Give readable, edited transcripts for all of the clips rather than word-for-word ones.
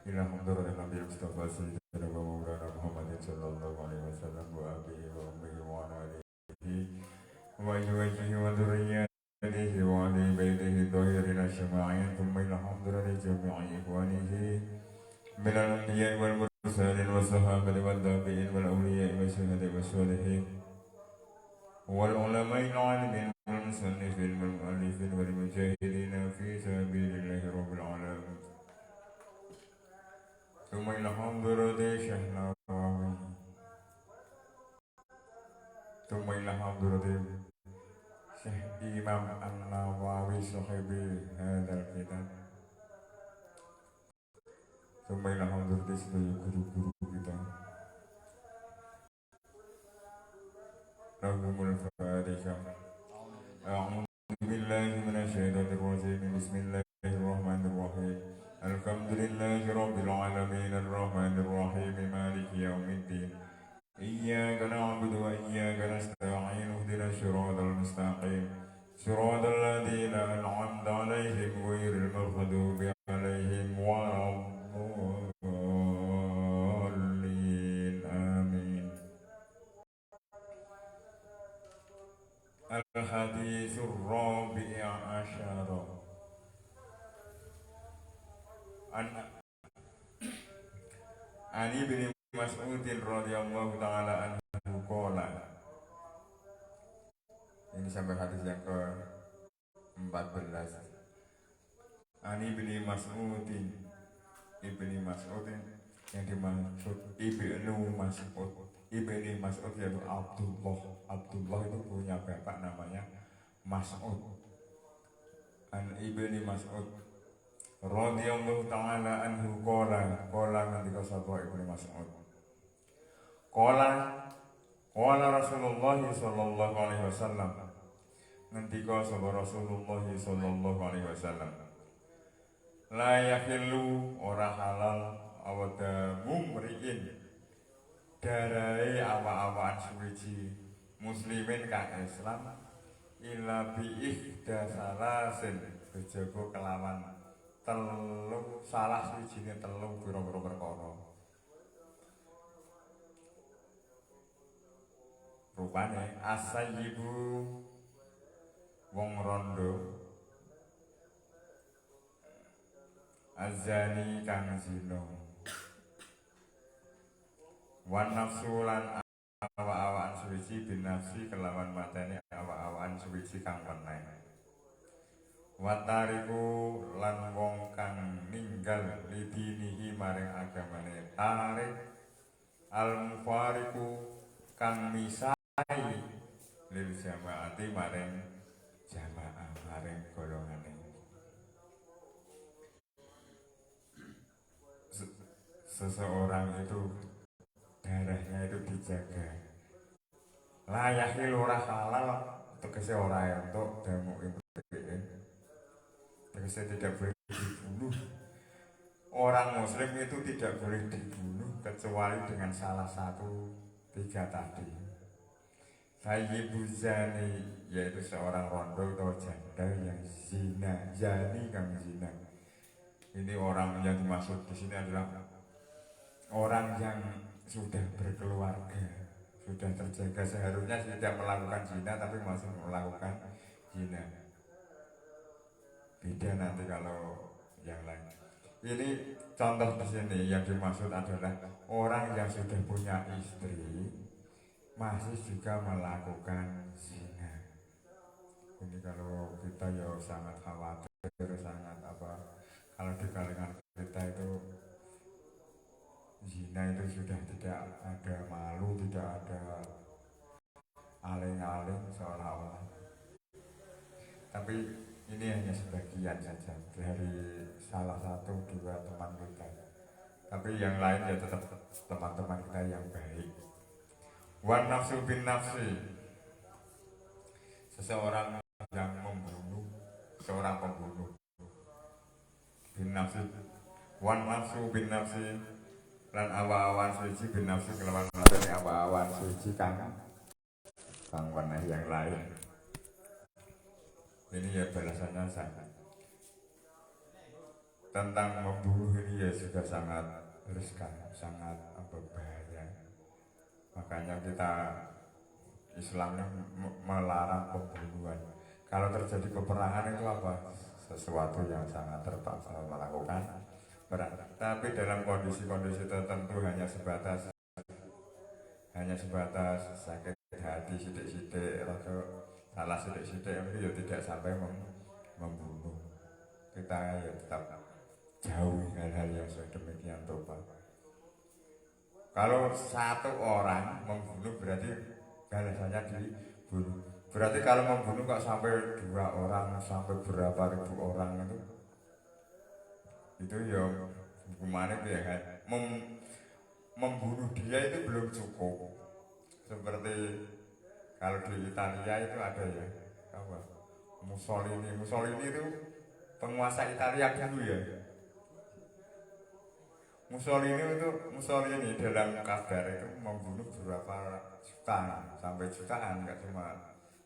إلى حضرة النبي المصطفى سيدنا ومولانا محمد صلى الله عليه وسلم وأبيه وأمه وعلى آله وأزواجه وذرياته وأهل بيته الطاهرين أجمعين ثم إلى حضرة جميع إخوانه من الأنبياء والمرسلين والصحابة والتابعين والأولياء والشهداء والصالحين والعلماء العالمين والمصنفين والمؤلفين والمجاهدين في سبيل الله رب العالمين ثم إلى حضرة شيخ نواوي ثم إلى حضرة شيخ إمام النووي صاحب هذا الكتاب ثم إلى حضرة seluruh guru-guru kita لهم الفاتحة أعوذ بالله من الشيطان الرجيم بسم الله الرحمن الرحيم الحمد لله رب العالمين الرحمن الرحيم مالك يوم الدين إياك نعبد وإياك نستعين اهدنا الصراط المستقيم صراط الذين أنعمت عليهم غير المغضوب عليهم ولا الضالين آمين. الحديث الرابع عشر عن ابن مسعود رضي الله تعالى عنه قال. Ini sampai hadis yang ke-14. Ani ibni Mas'udin yang dimaksud ibni Mas'ud yaitu Abdullah itu punya bapak namanya Mas'ud. An ibni Mas'ud radhiyallahu ta'ala anhu qala ngendika sapa ibni Mas'ud qala Rasulullah sallallahu alaihi wasallam ngendika sapa Rasulullah sallallahu alaihi wasallam la yahillu ora halal awada mumriin darai awa-awaan suwiji muslimin kang Islam illa bi ihda salasin kejaba kelawan telu salah suwijine telu pira-pira perkara rupane asayyibu wong rondo azani kang zina wan nafsu lan awa-awaan suwiji binafsi kelawan mateni awa-awaan suwiji kang weneh watariku lan wong kang ninggal lidinihi maring agamane tarik al-mufariku kang misai lil jamaati maring jamaah maring golongane seseorang itu darahnya itu dijaga layakil ora halal tegese ora entuk damu impiin tegese tidak boleh dibunuh orang muslim itu tidak boleh dibunuh kecuali dengan salah satu tiga tadi sayyibu zani yaitu seorang rondo atau janda yang zina zani kang zina ini orang yang dimaksud di sini adalah orang yang sudah berkeluarga, sudah terjaga seharusnya tidak melakukan zina tapi masih melakukan zina. Beda nanti kalau yang lain. Ini contoh di sini yang dimaksud adalah orang yang sudah punya istri masih juga melakukan zina. Ini kalau kita ya sangat khawatir, sangat apa? Kalau di kalangan kita itu zina itu sudah tidak ada malu, tidak ada aling-aling seolah-olah. Tapi ini hanya sebagian saja dari salah satu dua teman kita. Tapi yang lain ya tetap teman-teman kita yang baik. Wan nafsu bin nafsi, seseorang yang membunuh seorang pembunuh. Bin nafsi, wan nafsu bin nafsi lan awa-awan suci bin nafsi kelawan mateni awa-awan suci kang weneh yang lain. Ini ya balasannya sangat. tentang membunuh ini ya juga sangat riskan, sangat berbahaya. Makanya kita Islamnya melarang pembunuhan. Kalau terjadi peperangan itu apa? Sesuatu yang sangat terpaksa melakukan perang. Tapi dalam kondisi-kondisi tertentu hanya sebatas sakit hati sidik-sidik atau salah sidik-sidik itu ya tidak sampai membunuh. Kita ya tetap jauhi hal-hal yang sedemikian rupa. Kalau satu orang membunuh berarti balasannya dibunuh. Berarti kalau membunuh kok sampai 2 orang, sampai berapa ribu orang itu ya hukumannya itu ya kan. Membunuh dia itu belum cukup. Seperti kalau di Italia itu ada ya apa? Mussolini itu penguasa Italia dulu ya. Mussolini dalam kabar itu membunuh berapa juta sampai jutaan, nggak cuma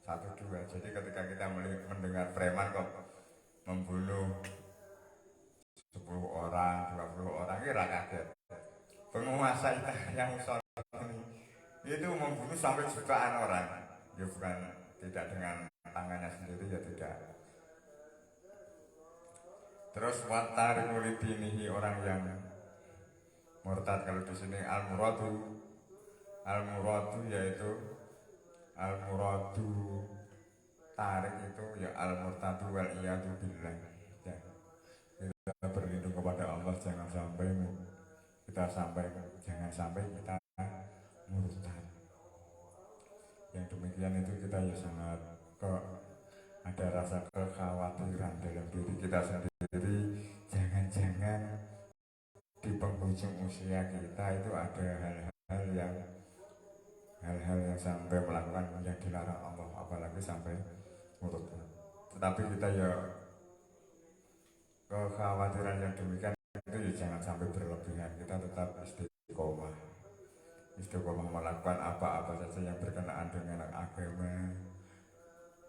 1-2. Jadi ketika kita mendengar preman kok membunuh 10 orang, 20 orang, kira kaget. Penguasa Italia Mussolini itu membunuh sampai jutaan orang. Ya bukan tidak dengan tangannya sendiri ya tidak. Terus watari mulidinihi orang yang murtad, kalau di sini al-muradu yaitu al-muradu tarik itu ya al-murtadu wal iyadu billah ya. Kita berlindung kepada Allah jangan sampai kita murtad. Yang demikian itu kita ya sangat ada rasa kekhawatiran dalam diri kita sendiri. Jangan-jangan di penghujung usia kita itu ada hal-hal yang sampai melakukan yang dilarang Allah, apalagi sampai murtad. Tetapi kita ya kekhawatiran yang demikian itu ya jangan sampai berlebihan. Kita tetap istiqomah melakukan apa-apa saja yang berkenaan dengan agama,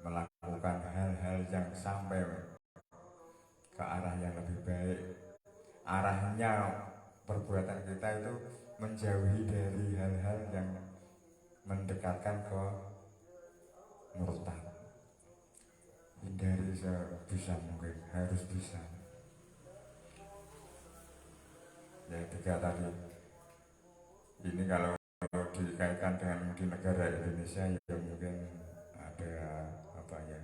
melakukan hal-hal yang sampai ke arah yang lebih baik. Arahnya perbuatan kita itu menjauhi dari hal-hal yang mendekatkan ke murtad. Hindari sebisa mungkin, harus bisa. Ya tiga tadi. Ini kalau dikaitkan dengan di negara Indonesia ya mungkin ada apa ya?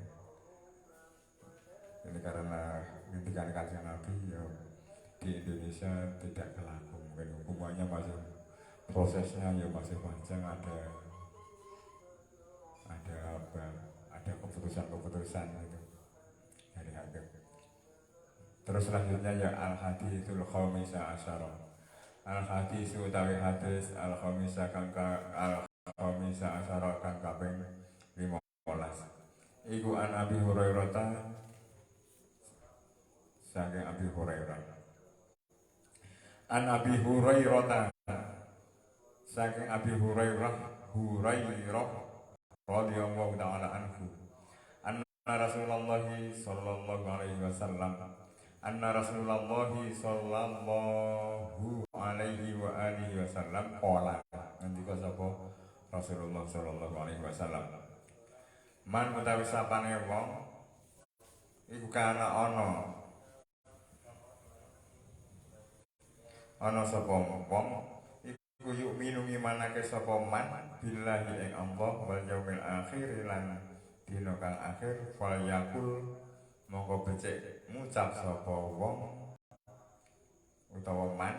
Ini karena ngendikan Kanjeng Nabi ya di Indonesia tidak berlaku, mungkin hukumannya masih prosesnya ya masih panjang, ada keputusan gitu dari hakim. Terus selanjutnya ya al-haditsul khamisah asyara. Al-haditsu utawi hadis al-khamisah asyara kang kaping 15. Iku an Abi Hurairah saking Abi Hurairah. An Abi Hurairah saking Abi Hurairah radhiyallahu ta'ala anhu. Anna Rasulullah sallallahu alaihi wasallam qala. Ngendika sapa Rasulullah sallallahu alaihi wasallam. Man utawi sapane wong iku kana ana sapa wong iku yuk minu imanake sapa man billahi ing Allah wal yaumil akhir lan dina kang akhir fal yakul mongko becik ngucap sapa wong utawa man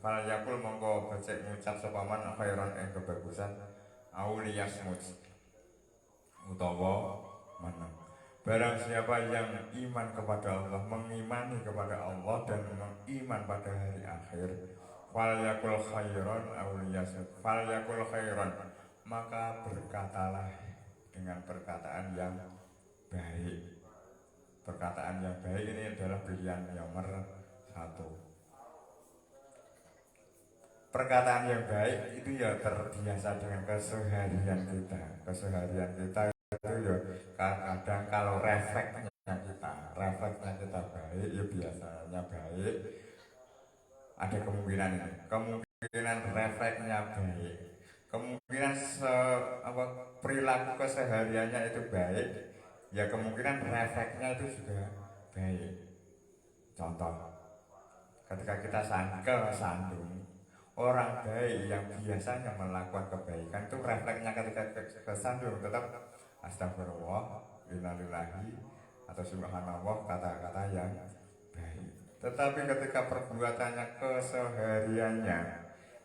fal yakul mongko becik ngucap sapa man khairan ing kebagusan auliyasmut utawa menang. Barang siapa yang iman kepada Allah, mengimani kepada Allah dan mengiman pada hari akhir, falyakul khairan, maka berkatalah dengan perkataan yang baik. Perkataan yang baik ini adalah pilihan nomor 1. Perkataan yang baik itu ya terbiasa dengan keseharian kita itu ya kadang kalau refleksnya kita baik, ya biasanya baik. Ada kemungkinan ini, kemungkinan refleksnya baik, kemungkinan perilaku kesehariannya itu baik, ya kemungkinan refleksnya itu juga baik. Contoh, ketika kita kesandung, orang baik yang biasanya melakukan kebaikan itu refleksnya ketika kesandung tetap astagfirullah, innalillahi, atau subhanallah, kata-kata yang baik. Tetapi ketika perbuatannya kesehariannya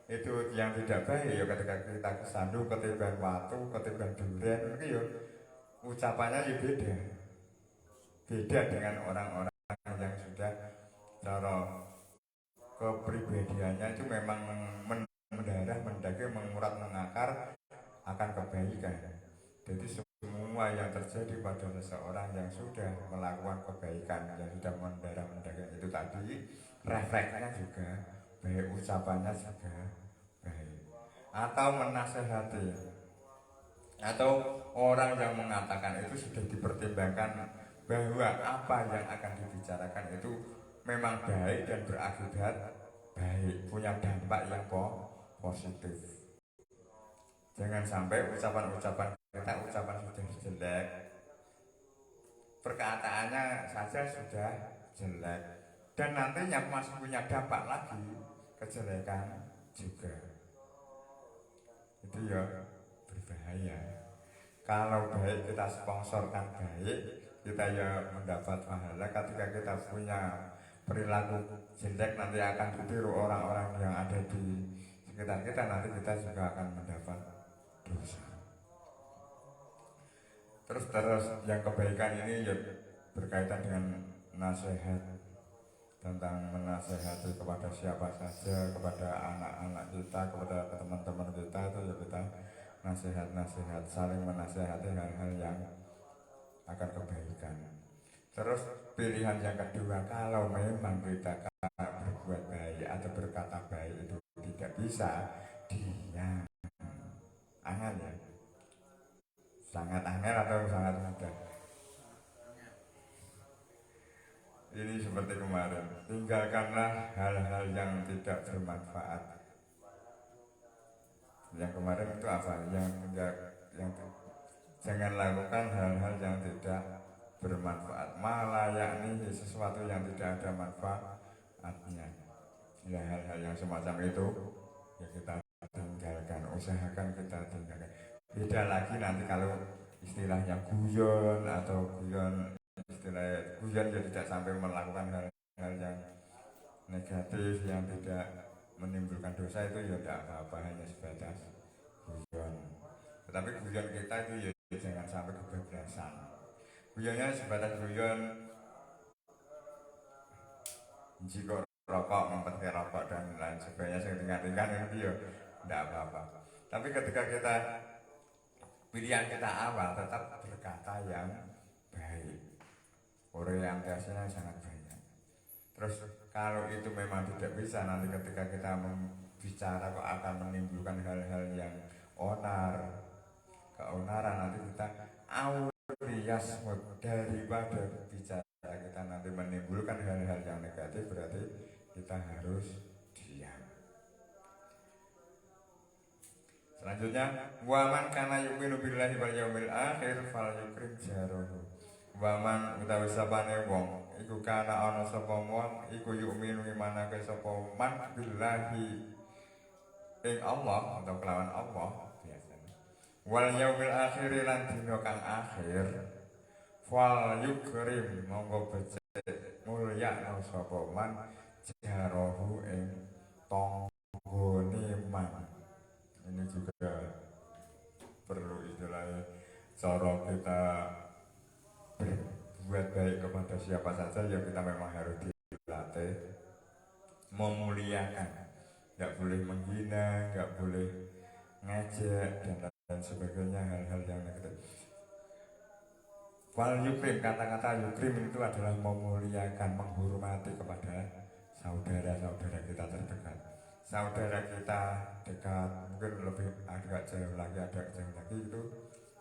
itu yang tidak baik, ya ketika kita kesandung, ketiban watu, ketiban durian, itu ya ucapannya ya beda dengan orang-orang yang sudah cara kepribadiannya itu memang mendarah, mendaki, mengurat, mengakar akan kebaikan. Jadi semua yang terjadi pada seseorang yang sudah melakukan kebaikan, yang sudah mendarah, mendaki itu tadi, refleksnya juga baik, ucapannya juga baik. Atau menasehati, atau orang yang mengatakan itu sudah dipertimbangkan bahwa apa yang akan dibicarakan itu memang baik dan berakibat baik, punya dampak yang positif. Jangan sampai ucapan-ucapan kita ucapan sudah jelek, perkataannya saja sudah jelek, dan nantinya masih punya dampak lagi, kejelekan juga. Itu ya berbahaya. Kalau baik kita sponsorkan baik, kita ya mendapat pahala. Ketika kita punya perilaku jelek, nanti akan ditiru orang-orang yang ada di sekitar kita, nanti kita juga akan mendapat dosa. Terus yang kebaikan ini ya berkaitan dengan nasihat, tentang menasehati kepada siapa saja, kepada anak-anak kita, kepada teman-teman kita, itu ya kita nasihat-nasihat, saling menasehati hal-hal yang akan kebaikan. Terus pilihan yang kedua, kalau memang kita berbuat baik atau berkata baik itu tidak bisa, diam. Angel ya, sangat angel atau sangat mudah. Ini seperti kemarin, tinggalkanlah hal-hal yang tidak bermanfaat. Yang kemarin itu apa? Yang jangan lakukan hal-hal yang tidak bermanfaat, malah yakni sesuatu yang tidak ada manfaatnya. Ya hal-hal yang semacam itu ya kita tinggalkan, usahakan kita tinggalkan. Beda lagi nanti kalau istilahnya guyon atau istilah guyon ya tidak sampai melakukan hal-hal yang negatif yang tidak menimbulkan dosa, itu ya tidak apa-apa, hanya sebatas guyon. Tetapi guyon kita itu ya jangan sampai kebablasan. Guyonnya sebatas guyon jika rokok, memperkaya rokok dan lain sebagainya, yang tinggal-tinggal itu ya tidak apa-apa. Tapi ketika kita pilihan kita awal tetap berkata yang baik, orientasinya sangat banyak. Terus kalau itu memang tidak bisa, nanti ketika kita bicara kok akan menimbulkan hal-hal yang keonaran, nanti kita aulias daripada bicara kita nanti menimbulkan hal-hal yang negatif, berarti kita harus diam. Selanjutnya, waman kana yu'minu billahi wal yaumil akhir fal yukrim jarahu. Waman utawi sapane wong iku kana ana sapa wong iku yu'minu imanake sapa man billahi ing Allah atau kelawan Allah biasanya. Wal yaumil akhir lan dina kang akhir fal yukrim monggo becik mulya sapa man jarahu ing tanggane man. Ini juga perlu istilahnya cara kita berbuat baik kepada siapa saja yang kita memang harus dilatih memuliakan, nggak boleh menghina, nggak boleh ngejek dan sebagainya, hal-hal yang negatif. Wal yukrim, kata-kata yukrim itu adalah memuliakan, menghormati kepada saudara-saudara kita terdekat. Saudara kita dekat, mungkin lebih agak jauh lagi itu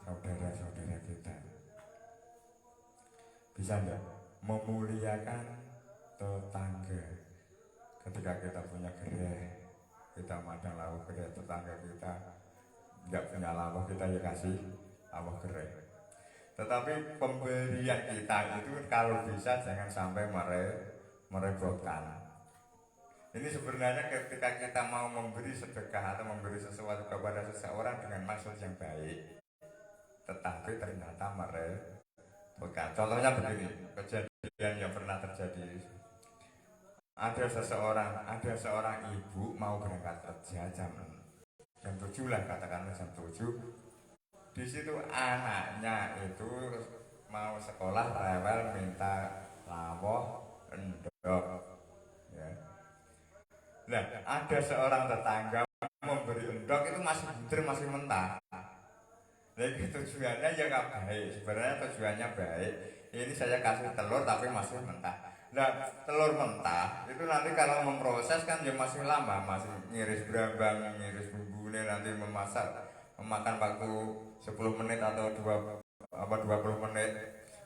saudara-saudara kita. Bisa enggak memuliakan tetangga. Ketika kita punya gerai, kita madang lawuh gerai tetangga kita nggak punya lawuh, kita ya kasih lawuh gerai. Tetapi pemberian kita itu kalau bisa jangan sampai merepotkan. Ini sebenarnya ketika kita mau memberi sedekah atau memberi sesuatu kepada seseorang dengan maksud yang baik, tetapi ternyata merepotkan. Contohnya begini, kejadian yang pernah terjadi. Ada seorang ibu mau berangkat kerja jam 7 lah, katakanlah jam 7. Di situ anaknya itu mau sekolah rewel minta lawuh endok. Ya. Nah, ada seorang tetangga memberi endok itu masih butir, masih mentah. Jadi tujuannya ya nggak baik. Sebenarnya tujuannya baik. Ini saya kasih telur tapi masih mentah. Nah, telur mentah itu nanti kalau memproses kan ya masih lama, masih ngiris brambang, ngiris bumbunya, nanti memakan waktu 10 menit atau 20 menit.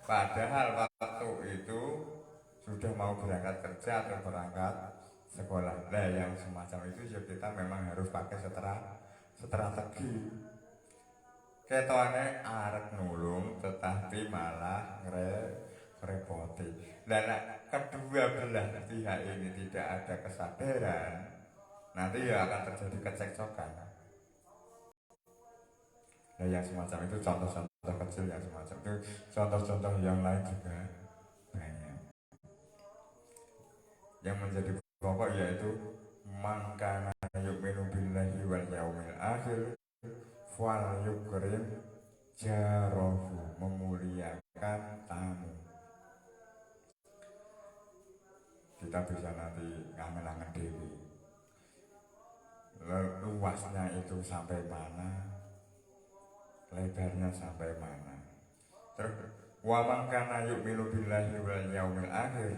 Padahal waktu itu sudah mau berangkat kerja atau berangkat sekolah. Nah, yang semacam itu ya kita memang harus pakai strategi. Ketone arek nulung tetapi malah ngerepoti. Dan kedua belah pihak ini tidak ada kesadaran, nanti ya akan terjadi kecekcokan. Nah, yang semacam itu contoh-contoh kecil yang semacam itu. Contoh-contoh yang lain juga banyak. Yang menjadi pokok yaitu mangkana yu'minu billahi wal yaumil akhir fal yukrim jarohu, memuliakan tamu. Kita bisa nanti ngangen-angen dewi luasnya itu sampai mana, lebarnya sampai mana. Terus waman kana yu'minu billahi wal yaumil akhir,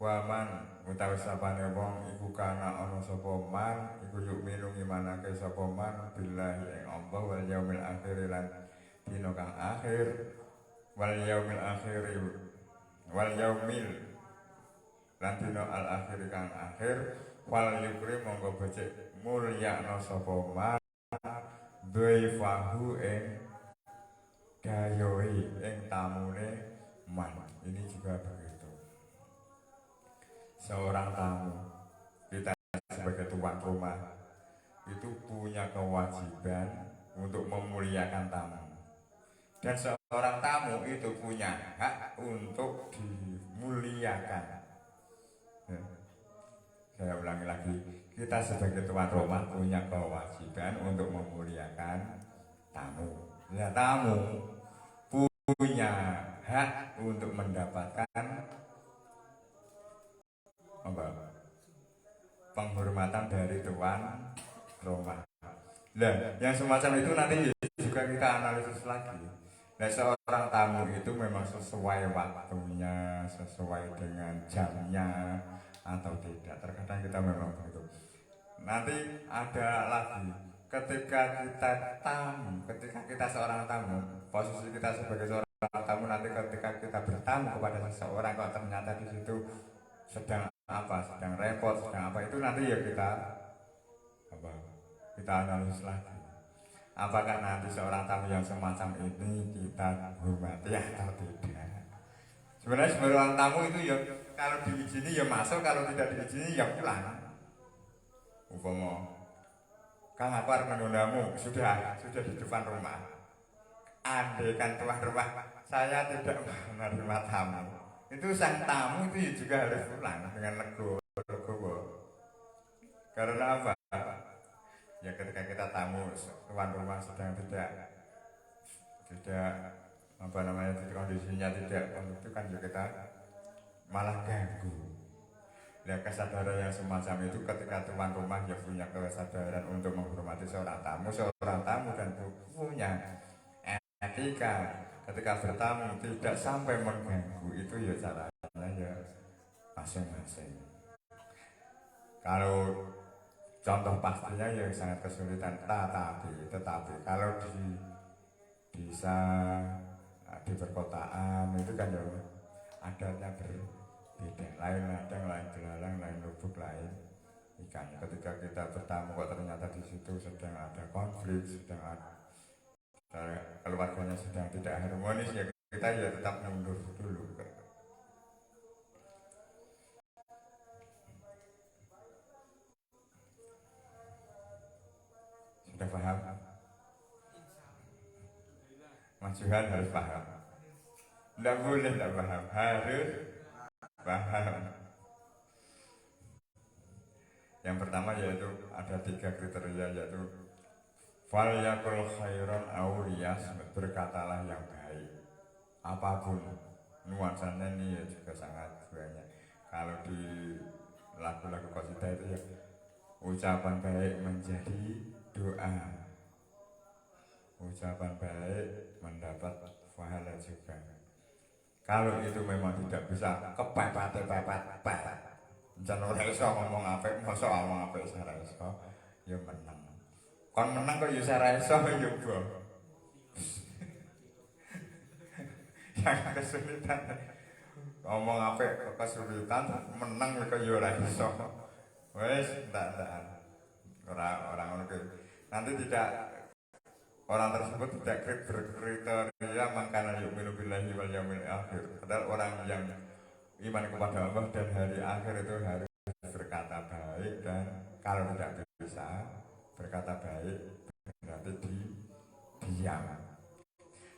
waman utawi sapane wong iku kana ana sapa man iku yu'minu ngimanake sapa man billahi ing Allah wal yaumil akhir lan dina kang akhir, wal yaumil akhir wal yaumil lan dina al akhir kang akhir, wal yukrim monggo becik mulyakna sapa man dhaifahu ing dayoi ing tamune man. Ini juga begitu. Seorang tamu, kita sebagai tuan rumah itu punya kewajiban untuk memuliakan tamu. Dan seorang tamu itu punya hak untuk dimuliakan. Ya. Saya ulangi lagi, kita sebagai tuan rumah punya kewajiban untuk memuliakan tamu. Ya, tamu punya hak untuk mendapatkan penghormatan dari tuan rumah. Nah, yang semacam itu nanti juga kita analisis lagi. Nah, seorang tamu itu memang sesuai waktunya, sesuai dengan jamnya atau tidak. Terkadang kita memang begitu. Nanti ada lagi, ketika kita seorang tamu, posisi kita sebagai seorang tamu, nanti ketika kita bertamu kepada seseorang kok ternyata di situ sedang repot, sedang apa, itu nanti ya kita analisis lagi. Apakah nanti seorang tamu yang semacam ini kita hormati atau tidak? Sebenarnya seorang tamu itu ya kalau diizini ya masuk, kalau tidak diizini ya pulang. Umpama Kang, aku harus mengundamu, sudah di depan rumah. Andai kan tuan rumah saya tidak menerima tamu, itu sang tamu itu juga harus pulang dengan legowo. Karena apa? Ya ketika kita tamu, tuan rumah sedang tidak kondisinya tidak itu kan juga kita malah ganggu. Ya, kesadaran yang semacam itu ketika tuan rumah ya punya kesadaran untuk menghormati seorang tamu dan punya etika ketika bertamu tidak sampai mengganggu, itu ya caranya ya masing-masing. Kalau contoh pastinya yang sangat kesulitan, tetapi kalau di desa, di perkotaan itu kan ya adatnya beda, lain ladang, lain belalang, lain lubuk, lain ikan. Ketika kita bertamu kok ternyata di situ sedang ada konflik, sedang ada keluarganya sedang tidak harmonis, ya kita ya tetap mundur dulu. Sudah paham? Mas Johan harus paham. Tidak boleh tidak paham, harus paham. Yang pertama yaitu ada 3 kriteria, yaitu fal yakul khairan auliyas, berkatalah yang baik apapun. Nuansanya ini ya juga sangat banyak. Kalau di lagu-lagu qasidah itu ya ucapan baik menjadi doa, ucapan baik mendapat pahala juga. Kalau itu memang tidak bisa kepepet jangan ora iso ngomong apik, mosok ngomong apik ora iso ya menang. Kon menang kok ya ora iso ya bo. Yang kesulitan ngomong apik kesulitan, menang kok ya ora iso. Wes ndak orang ngono nanti tidak, orang tersebut tidak berkriteria mangkana yu'minu billahi wal yaumil akhir. Padahal orang yang iman kepada Allah dan hari akhir itu harus berkata baik, dan kalau tidak bisa berkata baik berarti diam.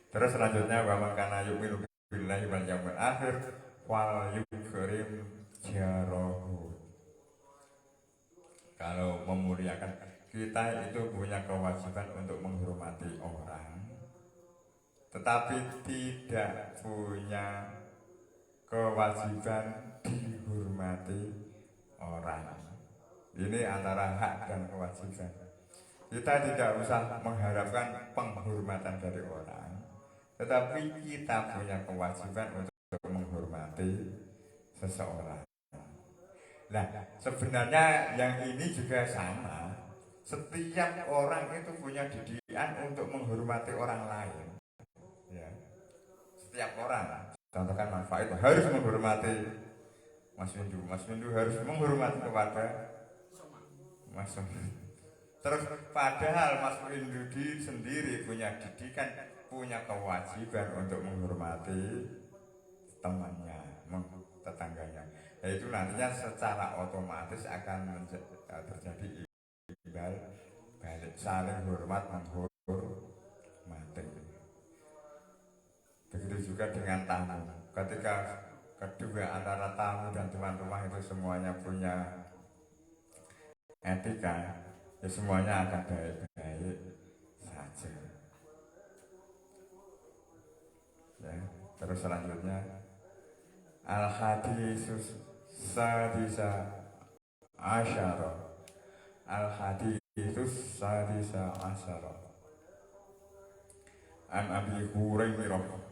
Terus selanjutnya wa mangkana yu'minu billahi wal yaumil akhir wal yukrim jarahu. Kalau memuliakan, kita itu punya kewajiban untuk menghormati orang, tetapi tidak punya kewajiban dihormati orang. Ini antara hak dan kewajiban. Kita tidak usah mengharapkan penghormatan dari orang, tetapi kita punya kewajiban untuk menghormati seseorang. Nah, sebenarnya yang ini juga sama. Setiap orang itu punya didikan untuk menghormati orang lain. Ya. Setiap orang. Contohkan manfaat harus menghormati Mas Windu. Mas Windu harus menghormati kepada Mas Windu. Terus padahal Mas Windu sendiri punya didikan, punya kewajiban untuk menghormati temannya, tetangganya. Yaitu nantinya secara otomatis akan terjadi imbal balik, saling hormat menghormati. Begitu juga dengan tamu. Ketika kedua antara tamu dan tuan rumah itu semuanya punya etika, ya semuanya akan baik-baik saja. Ya, terus selanjutnya al-hadisus sadisa asyara, al-hadisus sadisa asyara an Abi Hurairah.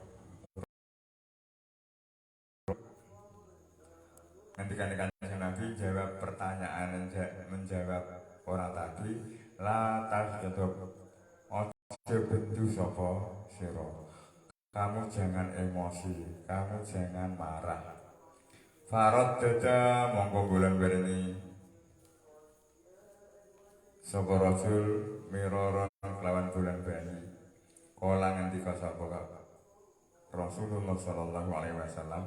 Nanti kan Nabi jawab pertanyaan, menjawab orang tadi, la tasjadab, ojo bendu sapa sira, kamu jangan emosi, kamu jangan marah. Farad dada mongko bulan bereni sapa rasul miroron lawan bulan bani. Kala ngendika sapa Rasulullah sallallahu alaihi wasallam,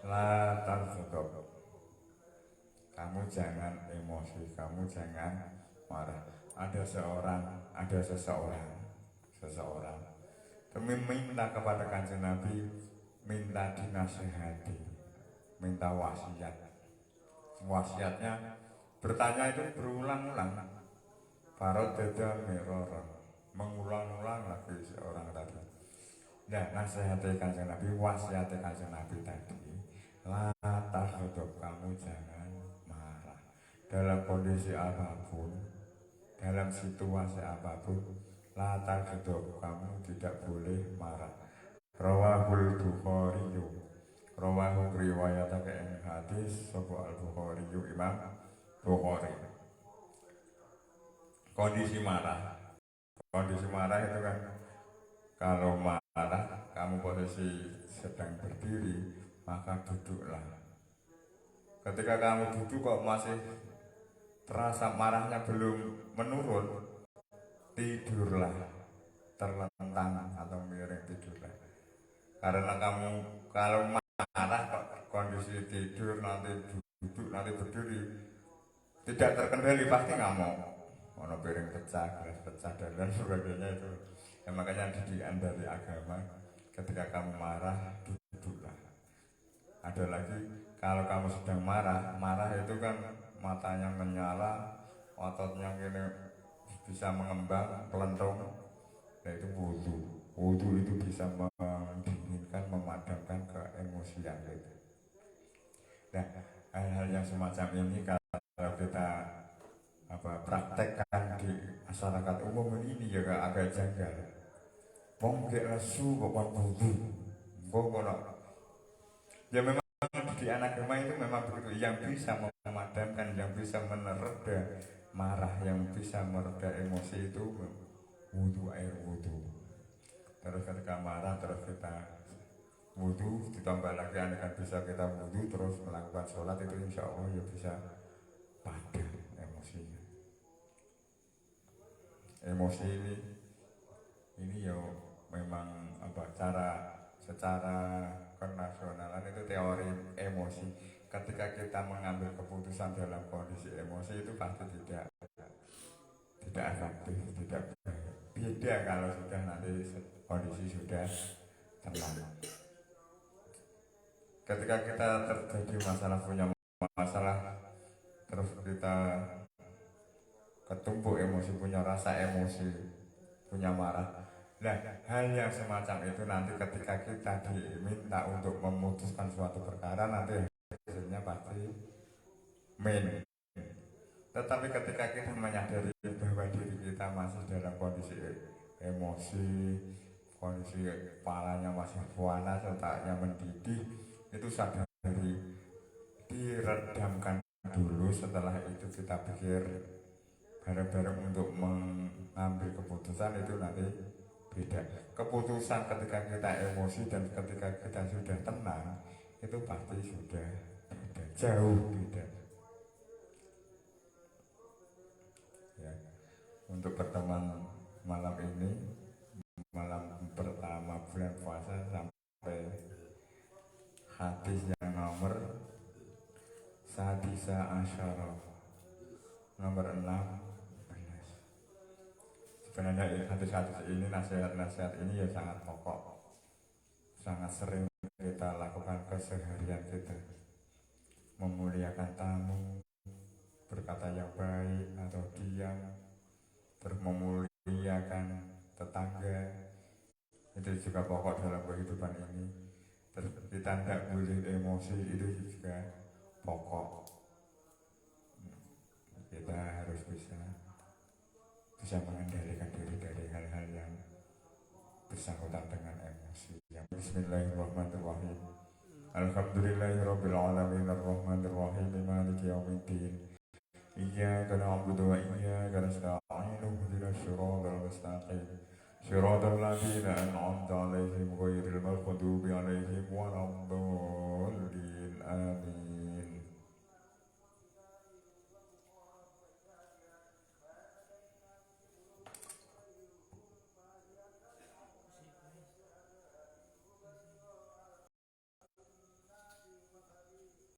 la tasjadab, kamu jangan emosi, kamu jangan marah. Ada seseorang minta kepada Kanjeng Nabi, minta dinasihati, minta wasiat. Wasiatnya bertanya itu berulang-ulang. Farad dada miroron, mengulang-ulang lagi seorang tadi. Nah, nasihati Kanjeng Nabi, wasiat Kanjeng Nabi tadi, la tahdab, kamu jangan marah. Dalam kondisi apapun, dalam situasi apapun, la tahdab, kamu tidak boleh marah. Rawahul Bukhari, rawahu riwayatake ing hadis sapa Al-Bukhari, Imam Bukhari. Kondisi marah itu kan, kalau marah kamu posisi sedang berdiri, maka duduklah. Ketika kamu duduk kok masih terasa marahnya belum menurun, tidurlah, terlentang atau miring tidurlah. Karena kamu kalau marah kok kondisi tidur nanti duduk nanti berdiri tidak terkendali pasti ngamuk. Ono piring pecah, gelas pecah dan lain sebagainya itu. Ya, makanya didikan dari agama ketika kamu marah duduklah. Ada lagi kalau kamu sedang marah, marah itu kan matanya menyala, ototnya gini bisa mengembang, pelentung, yaitu wudhu. Wudhu itu bisa mendinginkan, memadamkan keemosian itu. Nah, hal-hal yang semacam ini kalau kita praktekkan di masyarakat umum ini ya agak janggal. Wong gak lesu kok wudhu, ya memang di anak agama itu memang begitu, yang bisa memadamkan, yang bisa menereda marah, yang bisa mereda emosi itu wudhu, air wudhu. Terus ketika marah terus kita wudhu, ditambah lagi akan bisa kita wudhu terus melakukan sholat, itu insya Allah ya bisa padam emosinya. Emosi ini ya memang cara secara kenasionalan itu teori emosi. Ketika kita mengambil keputusan dalam kondisi emosi itu pasti tidak efektif, tidak baik. Beda kalau sudah nanti kondisi sudah tenang. Ketika kita terjadi masalah, punya masalah, terus kita ketumpuk emosi, punya rasa emosi, punya marah. Nah, hal yang semacam itu nanti ketika kita diminta untuk memutuskan suatu perkara, nanti hasilnya pasti main. Tetapi ketika kita menyadari bahwa diri kita masih dalam kondisi emosi, kondisi kepalanya masih panas, otaknya mendidih, itu sadari, diredamkan dulu. Setelah itu kita pikir bareng-bareng untuk mengambil keputusan, itu nanti beda. Keputusan ketika kita emosi dan ketika kita sudah tenang itu pasti sudah beda, jauh beda. Ya, untuk pertemuan malam ini, malam pertama bulan puasa, sampai hadis yang nomor Sadisa Asyara, nomor 6. Sebenarnya hadis-hadis ini, nasihat-nasihat ini ya sangat pokok, sangat sering kita lakukan keseharian kita. Memuliakan tamu, berkata yang baik atau diam, terus memuliakan tetangga, itu juga pokok dalam kehidupan ini. Terus kita tidak boleh emosi, itu juga pokok. Kita harus bisa mengendalikan diri dari hal-hal yang bersangkutan dengan emosi. Bismillahirrahmanirrahim. Alhamdulillahirabbil alamin arrahmanir rahim maliki yaumiddin. Iyyaka na'budu wa iyyaka nasta'in ihdinas siratal mustaqim. Siratal ladzina an'amta 'alaihim ghairil maghdubi 'alaihim waladdallin. Amin.